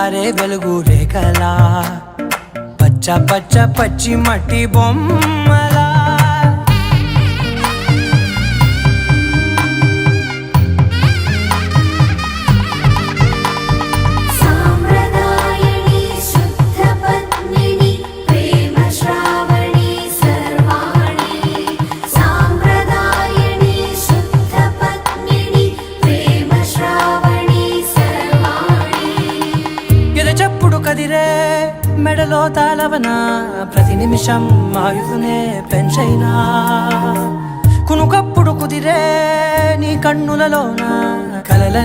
జారే వెలుగు రేఖలా పచ్చ పచ్చ పచ్చి మట్టి బొమ్మలా చెప్పుడు కదిరే మెడలో తాళవన ప్రతి నిమిషం ఆయుధనే పెంచైనా కునుకప్పుడు కుదిరే నీ కన్నులలోన కలల